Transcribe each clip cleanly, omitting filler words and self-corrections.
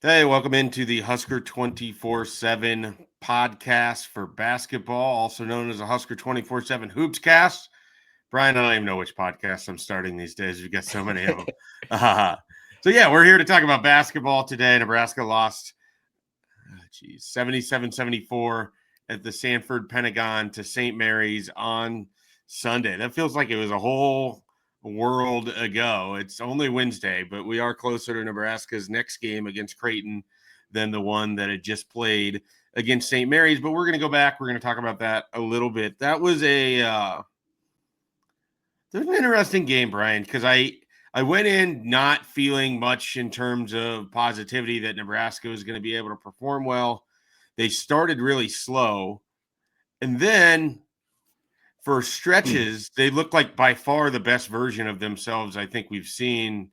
Hey, welcome into the Husker 24/7 podcast for basketball, also known as the Husker 24/7 HoopsCast. Brian, I don't even know which podcast I'm starting these days. We've got so many of them. We're here to talk about basketball today. Nebraska lost 77-74 at the Sanford Pentagon to St. Mary's on Sunday. That feels like it was a whole world ago. It's only Wednesday, but we are closer to Nebraska's next game against Creighton than the one that had just played against St. Mary's. But we're going to go back. We're going to talk about that a little bit. That was there's an interesting game, Brian, because I went in not feeling much in terms of positivity that Nebraska was going to be able to perform well. They started really slow, and then for stretches, they looked like by far the best version of themselves I think we've seen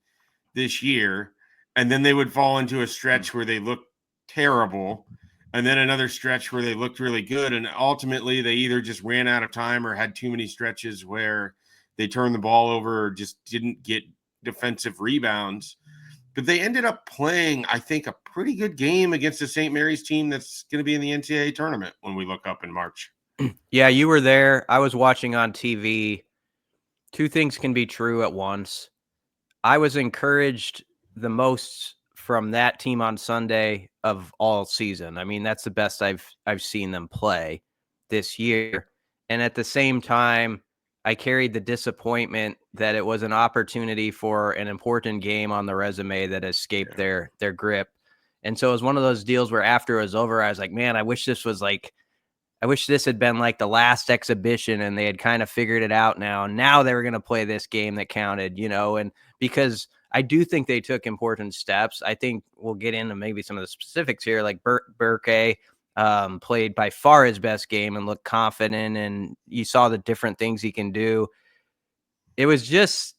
this year. And then they would fall into a stretch where they looked terrible, and then another stretch where they looked really good. And ultimately, they either just ran out of time or had too many stretches where they turned the ball over or just didn't get defensive rebounds. But they ended up playing, I think, a pretty good game against the St. Mary's team that's going to be in the NCAA tournament when we look up in March. Yeah, you were there. I was watching on TV. Two things can be true at once. I was encouraged the most from that team on Sunday of all season. I mean, that's the best I've seen them play this year. And at the same time, I carried the disappointment that it was an opportunity for an important game on the resume that escaped their grip. And so it was one of those deals where after it was over, I was like, man, I wish this had been like the last exhibition and they had kind of figured it out now. Now they were going to play this game that counted, and because I do think they took important steps. I think we'll get into maybe some of the specifics here, like Berke played by far his best game and looked confident, and you saw the different things he can do. It was just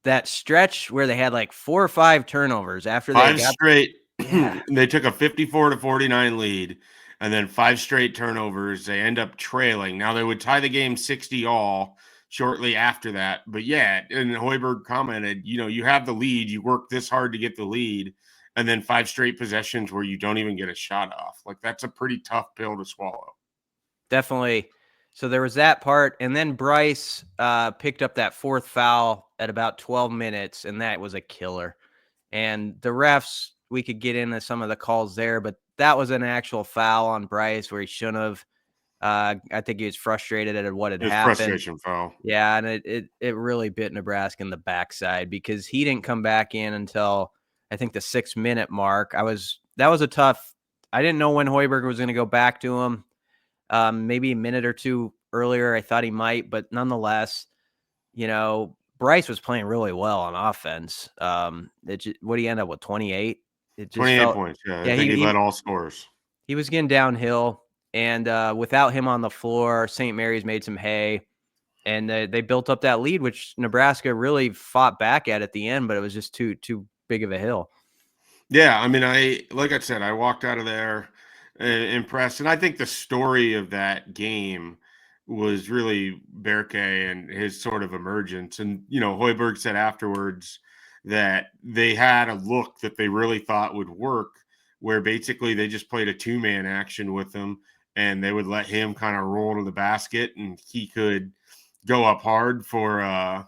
that stretch where they had like 4 or 5 turnovers after they got straight. Yeah. They took a 54-49 lead, and then 5 straight turnovers. They end up trailing. Now they would tie the game 60-all shortly after that. But yeah, and Hoiberg commented, you have the lead. You work this hard to get the lead, and then 5 straight possessions where you don't even get a shot off. Like, that's a pretty tough pill to swallow. Definitely. So there was that part. And then Brice picked up that 4th foul at about 12 minutes, and that was a killer. And the refs, we could get into some of the calls there, but that was an actual foul on Brice where he shouldn't have. I think he was frustrated at what had happened. Frustration foul. Yeah, and it really bit Nebraska in the backside because he didn't come back in until I think the 6-minute mark. That was a tough. I didn't know when Hoiberg was going to go back to him. Maybe a minute or two earlier, I thought he might, but nonetheless, Brice was playing really well on offense. What did he end up with? 28. 28 points. Yeah, I think he led all scores. He was getting downhill, and without him on the floor, St. Mary's made some hay, and they built up that lead, which Nebraska really fought back at the end, but it was just too big of a hill. Yeah, I mean, like I said, I walked out of there impressed, and I think the story of that game was really Berke and his sort of emergence. And Hoiberg said afterwards that they had a look that they really thought would work, where basically they just played a 2-man action with him, and they would let him kind of roll to the basket, and he could go up hard for a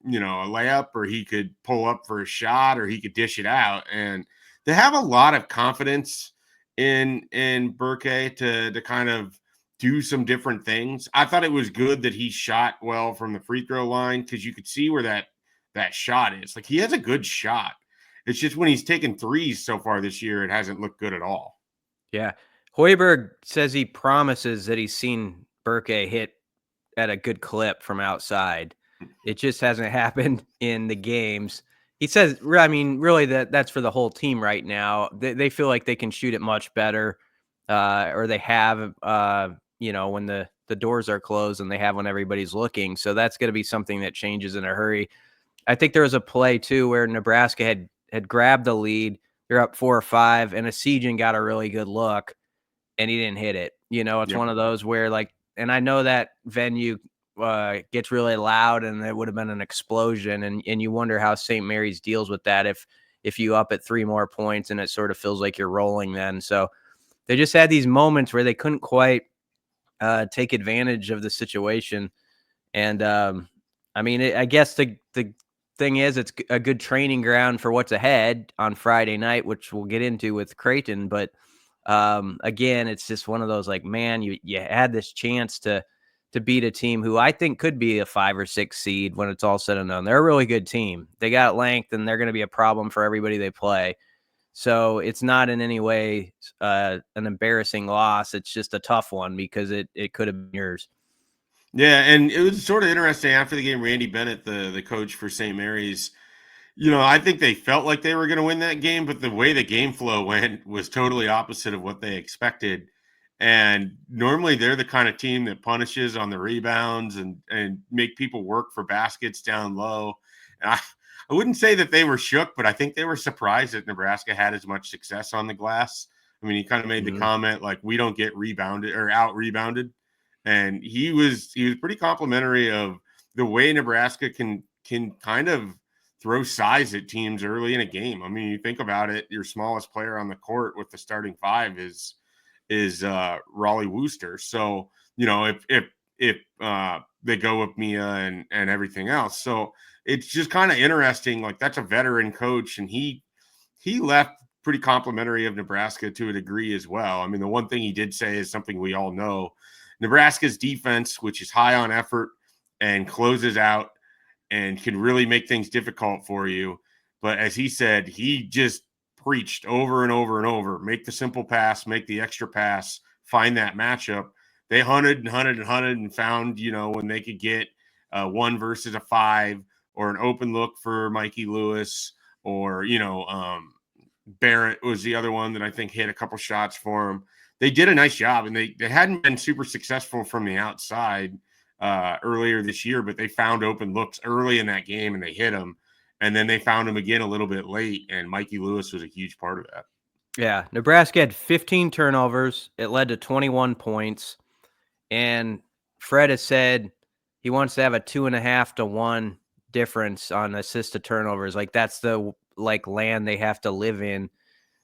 layup, or he could pull up for a shot, or he could dish it out. And they have a lot of confidence in Berke to kind of do some different things. I thought it was good that he shot well from the free throw line, because you could see where that shot is. Like, he has a good shot. It's just when he's taken threes so far this year, it hasn't looked good at all. Yeah. Hoiberg says he promises that he's seen Berke hit at a good clip from outside. It just hasn't happened in the games. He says, I mean, really that's for the whole team right now. They feel like they can shoot it much better, or they have, when the doors are closed, and they have when everybody's looking. So that's going to be something that changes in a hurry. I think there was a play too where Nebraska had grabbed the lead. They're up 4 or 5, and Asijan got a really good look, and he didn't hit it. It's one of those where, like, and I know that venue gets really loud, and it would have been an explosion, and you wonder how St. Mary's deals with that. if you up at 3 more points, and it sort of feels like you're rolling then. So they just had these moments where they couldn't quite take advantage of the situation. And I mean, I guess the thing is, it's a good training ground for what's ahead on Friday night, which we'll get into with Creighton. But again, it's just one of those, like, man, you had this chance to beat a team who I think could be a 5 or 6 seed when it's all said and done. They're a really good team. They got length, and they're going to be a problem for everybody they play. So it's not in any way an embarrassing loss. It's just a tough one because it could have been yours. Yeah, and it was sort of interesting after the game. Randy Bennett, the coach for St. Mary's, I think they felt like they were going to win that game, but the way the game flow went was totally opposite of what they expected. And normally they're the kind of team that punishes on the rebounds and make people work for baskets down low. And I wouldn't say that they were shook, but I think they were surprised that Nebraska had as much success on the glass. I mean, he kind of made the comment like, we don't get rebounded or out rebounded. And he was pretty complimentary of the way Nebraska can kind of throw size at teams early in a game. I mean, you think about it, your smallest player on the court with the starting 5 is Raleigh Wooster. So, if they go with Mia and everything else. So it's just kind of interesting. Like, that's a veteran coach, and he left pretty complimentary of Nebraska to a degree as well. I mean, the one thing he did say is something we all know. Nebraska's defense, which is high on effort and closes out and can really make things difficult for you. But as he said, he just preached over and over and over, make the simple pass, make the extra pass, find that matchup. They hunted and found, when they could get 1 versus a 5 or an open look for Mikey Lewis, or, Barrett was the other one that I think hit a couple shots for him. They did a nice job, and they hadn't been super successful from the outside earlier this year, but they found open looks early in that game and they hit them. And then they found him again a little bit late, and Mikey Lewis was a huge part of that. Yeah, Nebraska had 15 turnovers. It led to 21 points. And Fred has said he wants to have a 2.5 to 1 difference on assist to turnovers. Like, that's the land they have to live in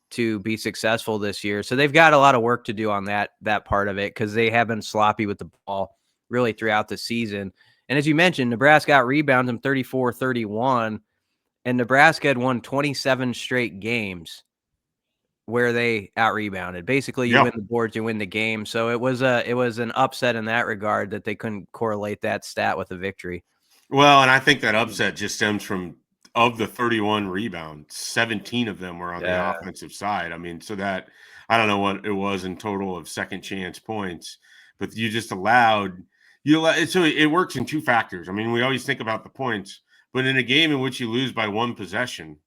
to be successful this year. So they've got a lot of work to do on that part of it, because they have been sloppy with the ball really throughout the season. And as you mentioned, Nebraska out rebounds them 34-31. And Nebraska had won 27 straight games where they out rebounded. Basically, you win the boards, you win the game. So it was an upset in that regard, that they couldn't correlate that stat with a victory. Well, and I think that upset just stems from, of the 31 rebounds, 17 of them were on the offensive side. I mean, so that, I don't know what it was in total of second chance points, but you just allowed, so it works in 2 factors. I mean, we always think about the points, but in a game in which you lose by 1 possession,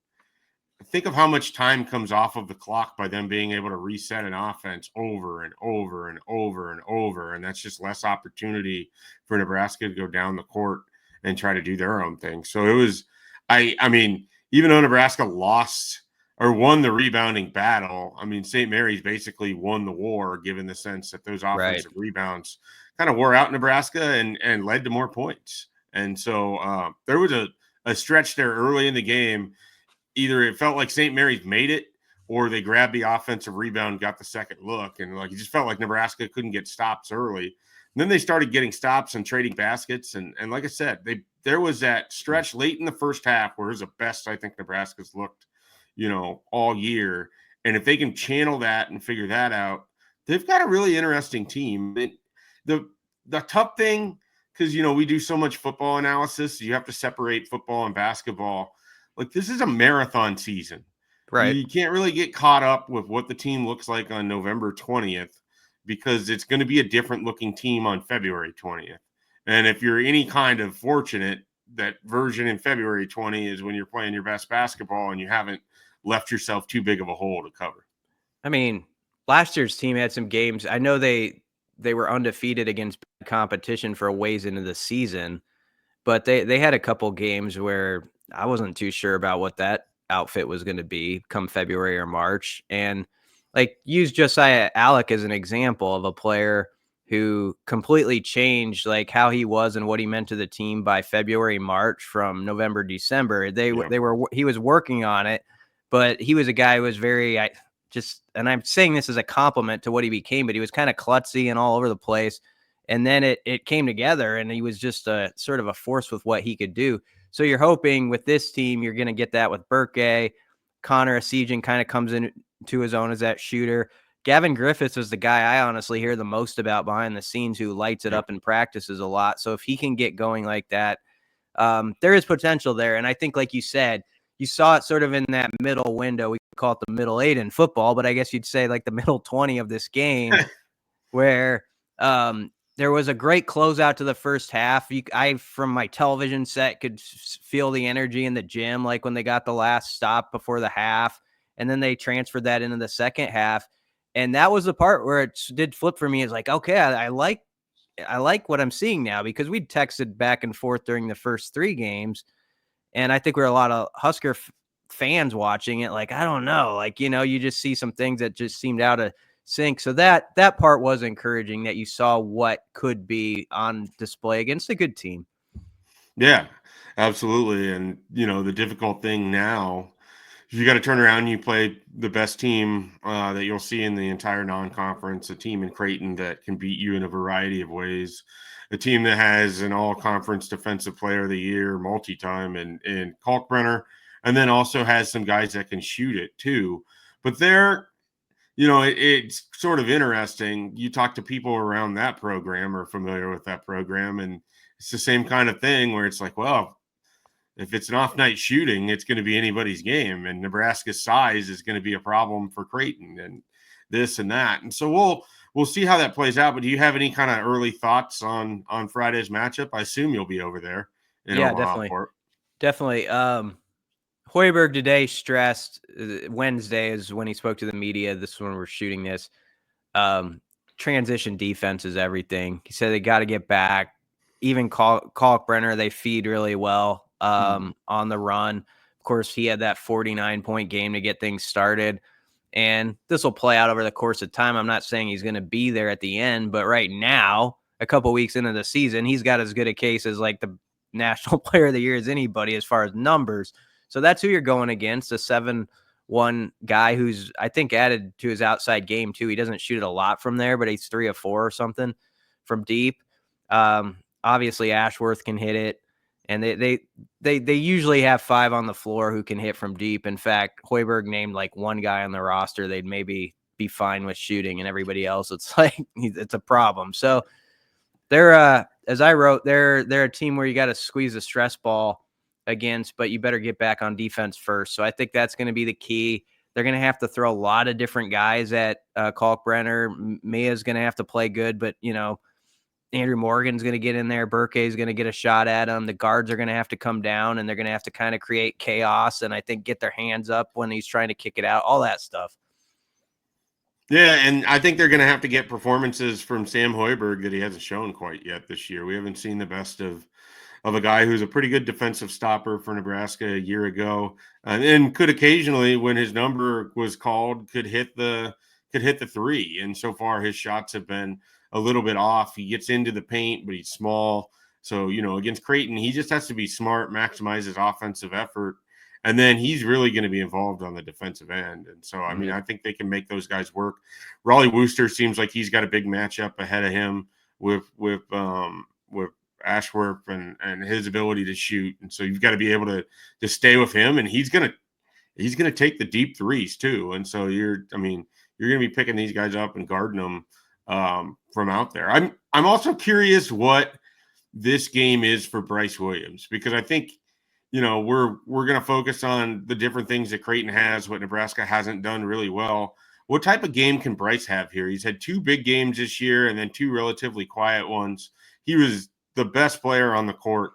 think of how much time comes off of the clock by them being able to reset an offense over and over and over and over. And that's just less opportunity for Nebraska to go down the court and try to do their own thing. So it was, I mean, even though Nebraska lost or won the rebounding battle, I mean, St. Mary's basically won the war, given the sense that those offensive rebounds kind of wore out Nebraska and led to more points. And so there was a stretch there early in the game. Either it felt like St. Mary's made it, or they grabbed the offensive rebound, got the second look, and it just felt like Nebraska couldn't get stops early. And then they started getting stops and trading baskets. And like I said, there was that stretch late in the first half where it was the best I think Nebraska's looked, all year. And if they can channel that and figure that out, they've got a really interesting team. The tough thing, because, we do so much football analysis, you have to separate football and basketball. Like, this is a marathon season. Right. You can't really get caught up with what the team looks like on November 20th, because it's going to be a different looking team on February 20th. And if you're any kind of fortunate, that version in February 20 is when you're playing your best basketball and you haven't left yourself too big of a hole to cover. I mean, last year's team had some games. I know they were undefeated against competition for a ways into the season, but they had a couple games where I wasn't too sure about what that outfit was going to be come February or March. And use Josiah Alec as an example of a player who completely changed how he was and what he meant to the team by February, March, from November, December. He was working on it, but he was a guy who was very, and I'm saying this as a compliment to what he became, but he was kind of klutzy and all over the place. And then it came together, and he was just a sort of a force with what he could do. So you're hoping with this team, you're going to get that with Berke. Connor Esijan kind of comes into his own as that shooter. Gavin Griffiths is the guy I honestly hear the most about behind the scenes, who lights it up in practices a lot. So if he can get going like that, there is potential there. And I think, like you said, you saw it sort of in that middle window. We call it the middle 8 in football, but I guess you'd say like the middle 20 of this game where there was a great closeout to the first half. I, from my television set, could feel the energy in the gym, like when they got the last stop before the half, and then they transferred that into the second half. And that was the part where it did flip for me. It's like, okay, I like what I'm seeing now, because we texted back and forth during the first 3 games. And I think we're a lot of Husker fans watching it. Like, I don't know, like, you just see some things that just seemed out of sync. So that part was encouraging, that you saw what could be on display against a good team. Yeah, absolutely. And, the difficult thing now, you got to turn around and you play the best team that you'll see in the entire non-conference, a team in Creighton that can beat you in a variety of ways, a team that has an all-conference defensive player of the year multi-time in Kalkbrenner, and then also has some guys that can shoot it too. But it's sort of interesting. You talk to people around that program or familiar with that program, and it's the same kind of thing where it's like, well, if it's an off night shooting, it's going to be anybody's game, and Nebraska's size is going to be a problem for Creighton and this and that. And so we'll see how that plays out. But do you have any kind of early thoughts on Friday's matchup? I assume you'll be over there in Omaha. Definitely. Hoiberg today stressed, Wednesday is when he spoke to the media. This is when we're shooting this. Transition defense is everything. He said they got to get back. Even Kalkbrenner, they feed really well on the run. Of course, he had that 49-point game to get things started. And this will play out over the course of time. I'm not saying he's going to be there at the end, but right now, a couple weeks into the season, he's got as good a case as like the National Player of the Year as anybody as far as numbers. So that's who you're going against, a 7-1 guy who's, I think, added to his outside game too. He doesn't shoot it a lot from there, but he's 3 of 4 or something from deep. Obviously Ashworth can hit it, and they usually have 5 on the floor who can hit from deep. In fact, Hoiberg named like one guy on the roster they'd maybe be fine with shooting, and everybody else, it's like it's a problem. So they're as I wrote, they're a team where you got to squeeze a stress ball against, but you better get back on defense first. So I think that's going to be the key. They're going to have to throw a lot of different guys at Kalkbrenner. Mia's going to have to play good, but Andrew Morgan's going to get in there. Berke is going to get a shot at him. The guards are going to have to come down, and they're going to have to kind of create chaos and I think get their hands up when he's trying to kick it out, all that stuff. Yeah, and I think they're going to have to get performances from Sam Hoiberg that he hasn't shown quite yet this year. We haven't seen the best of a guy who's a pretty good defensive stopper for Nebraska a year ago, and could occasionally, when his number was called, could hit the 3. And so far, his shots have been a little bit off. He gets into the paint, but he's small. So, against Creighton, he just has to be smart, maximize his offensive effort, and then he's really going to be involved on the defensive end. And so, I mean, I think they can make those guys work. Raleigh Wooster seems like he's got a big matchup ahead of him with Ashworth and his ability to shoot. And so you've got to be able to stay with him, and he's going to take the deep threes too. And so you're going to be picking these guys up and guarding them from out there. I'm also curious what this game is for Brice Williams, because I think, we're going to focus on the different things that Creighton has, what Nebraska hasn't done really well. What type of game can Brice have here? He's had 2 big games this year and then 2 relatively quiet ones. He was the best player on the court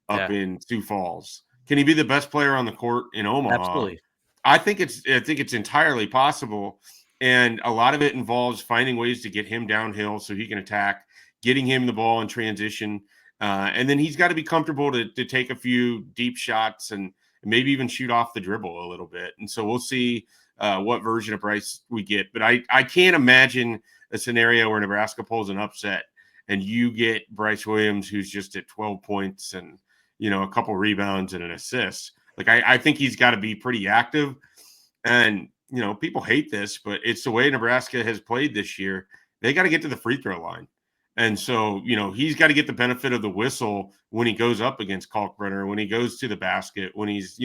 up in Sioux Falls. Can he be the best player on the court in Omaha? Absolutely. I think it's entirely possible. And a lot of it involves finding ways to get him downhill so he can attack, getting him the ball in transition. And then he's got to be comfortable to take a few deep shots and maybe even shoot off the dribble a little bit. And so we'll see what version of Brice we get. But I can't imagine a scenario where Nebraska pulls an upset and you get Brice Williams, who's just at 12 points and, a couple rebounds and an assist. Like, I think he's got to be pretty active. And, people hate this, but it's the way Nebraska has played this year. They got to get to the free throw line. And so, he's got to get the benefit of the whistle when he goes up against Kalkbrenner, when he goes to the basket, when he's,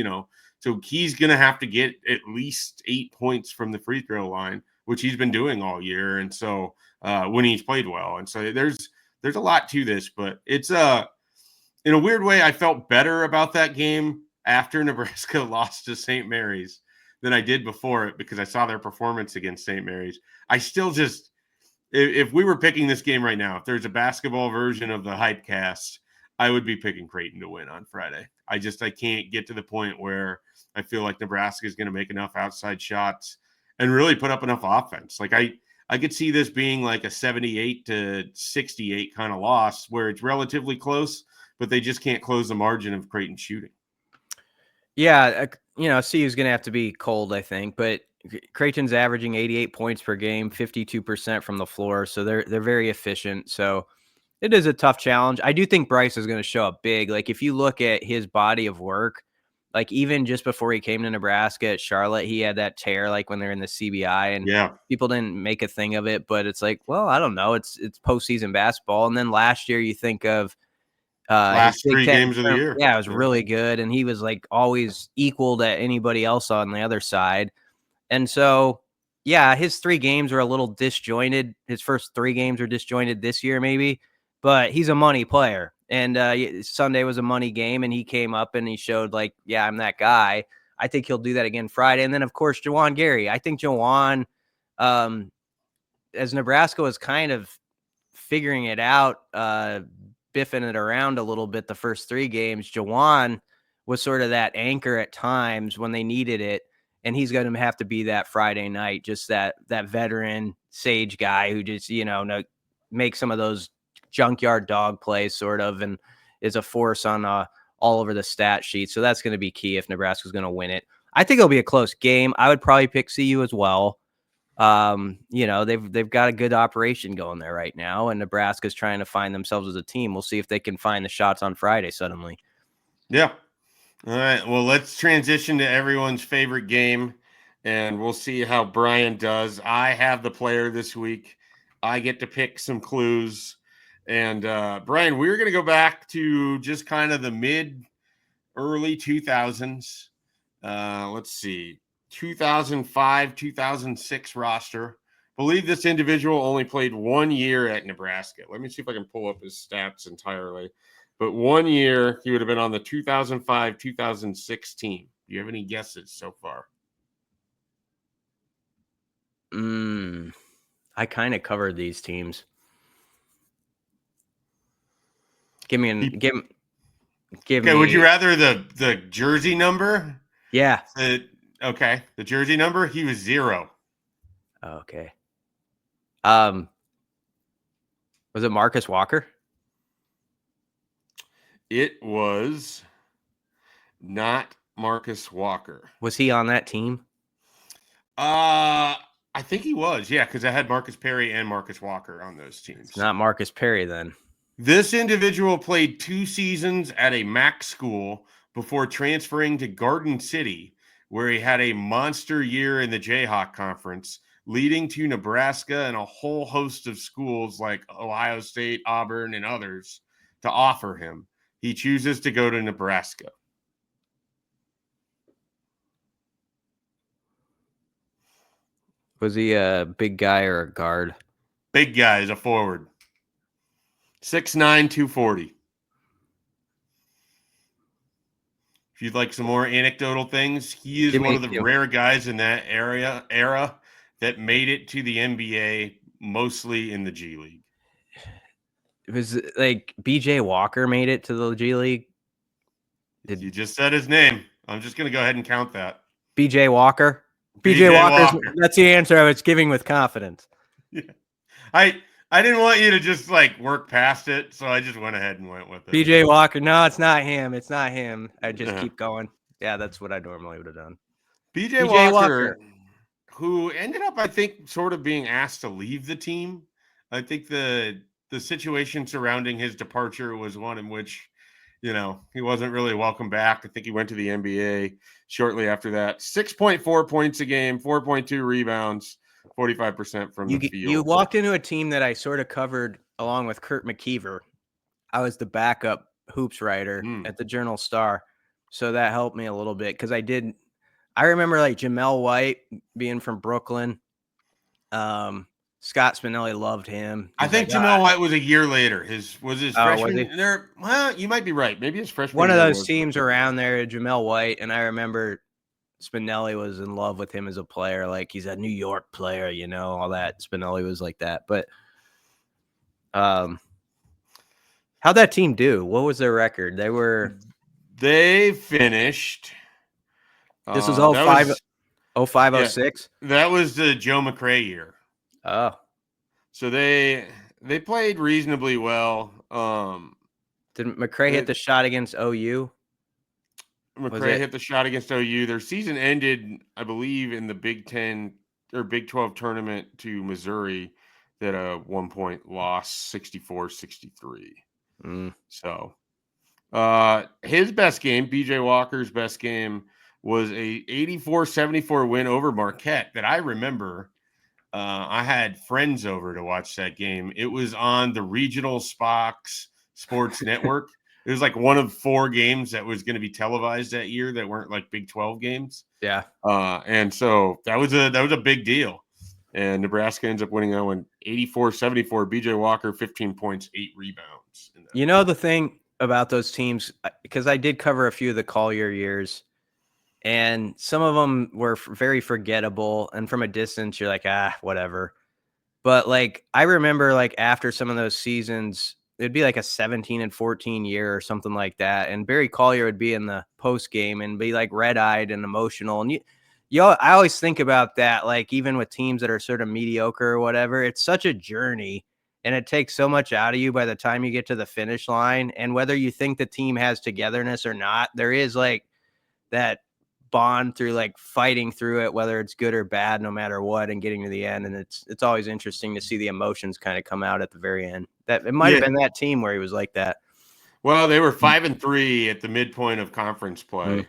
so he's going to have to get at least 8 points from the free throw line, which he's been doing all year. And so when he's played well. And so there's a lot to this, but it's in a weird way, I felt better about that game after Nebraska lost to St. Mary's than I did before it, because I saw their performance against St. Mary's. I still just, if we were picking this game right now, if there's a basketball version of the Hypecast, I would be picking Creighton to win on Friday. I can't get to the point where I feel like Nebraska is going to make enough outside shots and really put up enough offense. Like I could see this being like a 78-68 kind of loss where it's relatively close, but they just can't close the margin of Creighton shooting. Yeah, CU's going to have to be cold, I think, but Creighton's averaging 88 points per game, 52% from the floor, so they're very efficient. So it is a tough challenge. I do think Brice is going to show up big. Like, if you look at his body of work, like even just before he came to Nebraska at Charlotte, he had that tear, like when they're in the CBI, and people didn't make a thing of it. But it's like, well, I don't know. It's postseason basketball. And then last year, you think of last 3 games of the year. Yeah, it was really good, and he was like always equaled at anybody else on the other side. And so, yeah, his 3 games were a little disjointed. His first 3 games were disjointed this year, maybe, but he's a money player. And Sunday was a money game, and he came up and he showed, like, yeah, I'm that guy. I think he'll do that again Friday. And then, of course, Juwan Gary. I think Juwan, as Nebraska was kind of figuring it out, biffing it around a little bit the first 3 games, Juwan was sort of that anchor at times when they needed it. And he's going to have to be that Friday night, just that veteran sage guy who just, makes some of those junkyard dog plays sort of, and is a force on all over the stat sheet. So that's going to be key if Nebraska's going to win it. I think it'll be a close game. I would probably pick CU as well. They've got a good operation going there right now, and Nebraska's trying to find themselves as a team. We'll see if they can find the shots on Friday suddenly. Yeah. All right. Well, let's transition to everyone's favorite game, and we'll see how Brian does. I have the player this week. I get to pick some clues. And Brian, we're going to go back to just kind of the early 2000s. Let's see, 2005, 2006 roster. Believe this individual only played 1 year at Nebraska. Let me see if I can pull up his stats entirely. But 1 year, he would have been on the 2005, 2006 team. Do you have any guesses so far? I kind of covered these teams. Give me. Okay, would you rather the jersey number? Yeah. Okay, the jersey number, he was 0. Okay. Was it Marcus Walker? It was not Marcus Walker. Was he on that team? I think he was, yeah, because I had Marcus Perry and Marcus Walker on those teams. It's not Marcus Perry then. This individual played 2 seasons at a MAC school before transferring to Garden City, where he had a monster year in the Jayhawk Conference, leading to Nebraska and a whole host of schools like Ohio State, Auburn, and others to offer him. He chooses to go to Nebraska. Was he a big guy or a guard? Big guy, is a forward. 6'9", 240. If you'd like some more anecdotal things, he is one of the rare guys in that era that made it to the NBA, mostly in the G League. It was like BJ Walker made it to the G League. You just said his name. I'm just going to go ahead and count that. BJ Walker. BJ Walker. That's the answer I was giving with confidence. Yeah. I didn't want you to just like work past it, so I just went ahead and went with it. BJ Walker. No, it's not him. It's not him. I just keep going. Yeah, that's what I normally would have done. BJ Walker, who ended up, I think, sort of being asked to leave the team. I think the situation surrounding his departure was one in which he wasn't really welcome back. I think he went to the NBA shortly after that. 6.4 points a game, 4.2 rebounds, 45% from the field. You walked into a team that I sort of covered along with Kurt McKeever. I was the backup hoops writer at the Journal-Star, so that helped me a little bit because I remember like Jamel White being from Brooklyn. Scott Spinelli loved him. I think Jamel White was a year later. Was his freshman there? Well, you might be right. Maybe his freshman. One of those teams around there, Jamel White, and I remember Spinelli was in love with him as a player. Like he's a New York player, all that. Spinelli was like that. But how'd that team do? What was their record? They finished. This was 05-06? That was the Joe McRae year. Oh. So they played reasonably well. Did McRae hit the shot against OU? McRae hit the shot against OU. Their season ended, I believe, in the Big 10 or Big 12 tournament to Missouri that at one point lost 64-63. So his best game, BJ Walker's best game, was a 84-74 win over Marquette that I remember. I had friends over to watch that game. It was on the regional Spox Sports Network. It was like one of 4 games that was going to be televised that year that weren't like Big 12 games. Yeah. And so that was a big deal. And Nebraska ends up winning that one 84-74. BJ Walker, 15 points, 8 rebounds. The thing about those teams, because I did cover a few of the Collier years, and some of them were very forgettable. And from a distance, you're like, whatever. But like, I remember like after some of those seasons, it'd be like a 17-14 year or something like that. And Barry Collier would be in the post game and be like red eyed and emotional. And I always think about that. Like even with teams that are sort of mediocre or whatever, it's such a journey and it takes so much out of you by the time you get to the finish line. And whether you think the team has togetherness or not, there is like that bond through like fighting through it, whether it's good or bad, no matter what, and getting to the end. And it's always interesting to see the emotions kind of come out at the very end. That it might have been that team where he was like that. Well, they were 5-3 at the midpoint of conference play,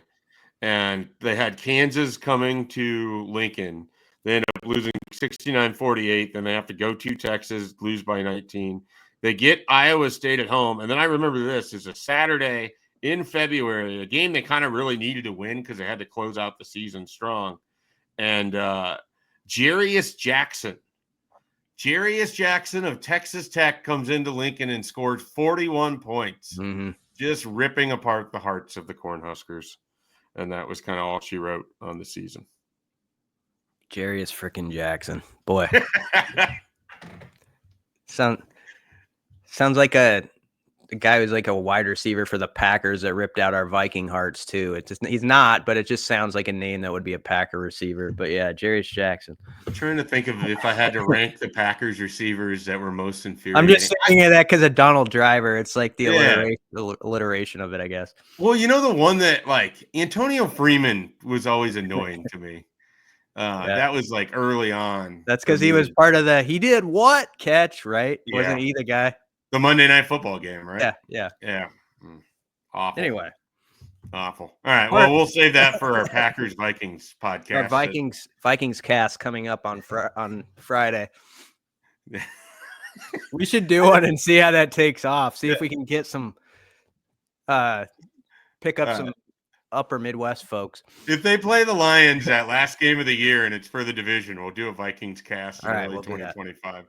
and they had Kansas coming to Lincoln. They end up losing 69-48. Then they have to go to Texas, lose by 19. They get Iowa State at home, and then I remember this is a Saturday in February, a game they kind of really needed to win because they had to close out the season strong. And Jarius Jackson of Texas Tech comes into Lincoln and scores 41 points, just ripping apart the hearts of the Cornhuskers. And that was kind of all she wrote on the season. Jarius freaking Jackson. Boy. Sounds like a guy who's like a wide receiver for the Packers that ripped out our Viking hearts too. He's not, but it just sounds like a name that would be a Packer receiver. But yeah, Jarius Jackson. I'm trying to think of if I had to rank the Packers receivers that were most inferior. I'm just saying that because of Donald Driver. It's like the alliteration of it, I guess. Well, the one that like Antonio Freeman was always annoying to me. That was like early on. That's because he was part of he did what catch, right? Yeah. Wasn't he the guy? The Monday Night Football game, right? Yeah. Awful. Anyway. Awful. All right. Well, we'll save that for our Packers Vikings podcast. Our Vikings cast coming up on Friday. We should do one and see how that takes off. See if we can get some pick up some upper Midwest folks. If they play the Lions that last game of the year and it's for the division, we'll do a Vikings cast in early 2025.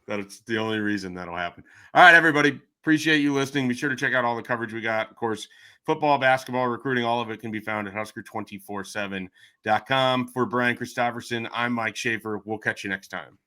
That's the only reason that'll happen. All right, everybody. Appreciate you listening. Be sure to check out all the coverage we got. Of course, football, basketball, recruiting, all of it can be found at Husker247.com. For Brian Christopherson, I'm Mike Schaefer. We'll catch you next time.